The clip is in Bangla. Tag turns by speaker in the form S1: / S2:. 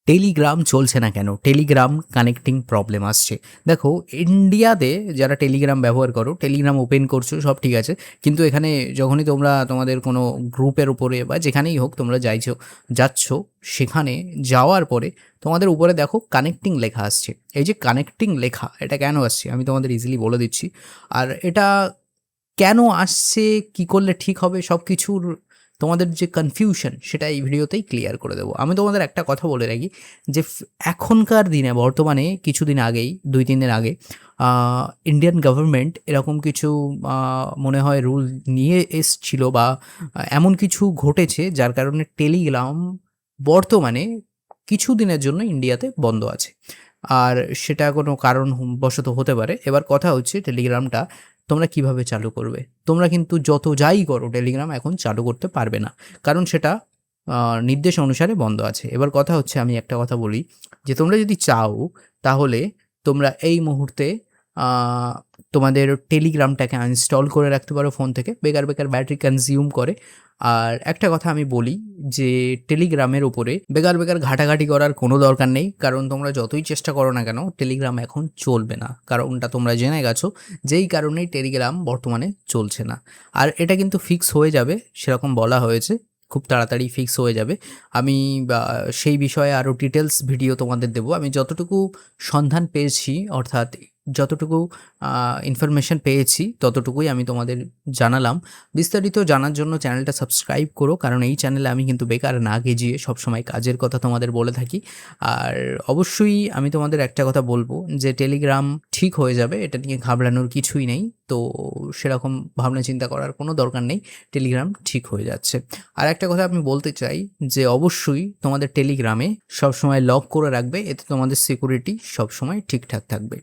S1: টেলিগ্রাম চলছে না কেন? টেলিগ্রাম কানেক্টিং প্রবলেম আসছে। দেখো, ইন্ডিয়াতে যারা টেলিগ্রাম ব্যবহার করো, টেলিগ্রাম ওপেন করছো সব ঠিক আছে। কিন্তু এখানে যখনই তোমরা তোমাদের কোনো গ্রুপের উপরে বা যেখানেই হোক তোমরা যাচ্ছ, সেখানে যাওয়ার পরে তোমাদের উপরে দেখো কানেক্টিং লেখা আসছে। এই যে কানেক্টিং লেখা, এটা কেন আসছে আমি তোমাদের ইজিলি বলে দিচ্ছি। আর এটা কেন আসছে, কি করলে ঠিক হবে, সব কিছুর তোমাদের যে কনফিউশন সেটা এই ভিডিওতেই ক্লিয়ার করে দেবো। আমি তোমাদের একটা কথা বলে রাখি যে এখনকার দিনে বর্তমানে কিছুদিন আগেই 2-3 দিন আগে ইন্ডিয়ান গভর্নমেন্ট এরকম কিছু মনে হয় রুল নিয়ে এসছিল বা এমন কিছু ঘটেছে যার কারণে টেলিগ্রাম বর্তমানে কিছু দিনের জন্য ইন্ডিয়াতে বন্ধ আছে। আর সেটা কোনো কারণ বশত হতে পারে। এবার কথা হচ্ছে টেলিগ্রামটা তোমরা কিভাবে চালু করবে? তোমরা কিন্তু যত যাই করো টেলিগ্রাম এখন চালু করতে পারবে না। কারণ সেটা নির্দেশ অনুসারে বন্ধ আছে। এবার কথা হচ্ছে আমি একটা কথা বলি যে তোমরা যদি চাও তাহলে তোমরা এই মুহূর্তে আ তোমাদের টেলিগ্রামটাকে আনইনস্টল করে রাখতে পারো ফোন থেকে। বেকার ব্যাটারি কনজিউম করে। আর একটা কথা আমি বলি যে টেলিগ্রামের উপরে বেকার ঘাটাঘাটি করার কোনো দরকার নেই। কারণ তোমরা যতই চেষ্টা করো না কেন টেলিগ্রাম এখন চলবে না। কারণটা তোমরা জেনে গেছো, যেই কারণেই টেলিগ্রাম বর্তমানে চলছে না। আর এটা কিন্তু ফিক্স হয়ে যাবে সেরকম বলা হয়েছে। খুব তাড়াতাড়ি ফিক্স হয়ে যাবে। আমি সেই বিষয়ে আরও ডিটেলস ভিডিও তোমাদের দেবো। আমি যতটুকু সন্ধান পেয়েছি, অর্থাৎ যতটুকু ইনফরমেশন পেয়েছি ততটুকুই আমি তোমাদের জানালাম। বিস্তারিত জানার জন্য চ্যানেলটা সাবস্ক্রাইব করো, কারণ এই চ্যানেলে আমি কিন্তু বেকার না গেজিয়ে সবসময় কাজের কথা তোমাদের বলে থাকি। আর অবশ্যই আমি তোমাদের একটা কথা বলবো যে টেলিগ্রাম ঠিক হয়ে যাবে, এটা নিয়ে ঘাবড়ানোর কিছুই নেই। তো সেরকম ভাবনা চিন্তা করার কোনো দরকার নেই, টেলিগ্রাম ঠিক হয়ে যাচ্ছে। আর একটা কথা আমি বলতে চাই যে অবশ্যই তোমাদের টেলিগ্রামে সবসময় লক করে রাখবে, এতে তোমাদের সিকিউরিটি সবসময় ঠিকঠাক থাকবে।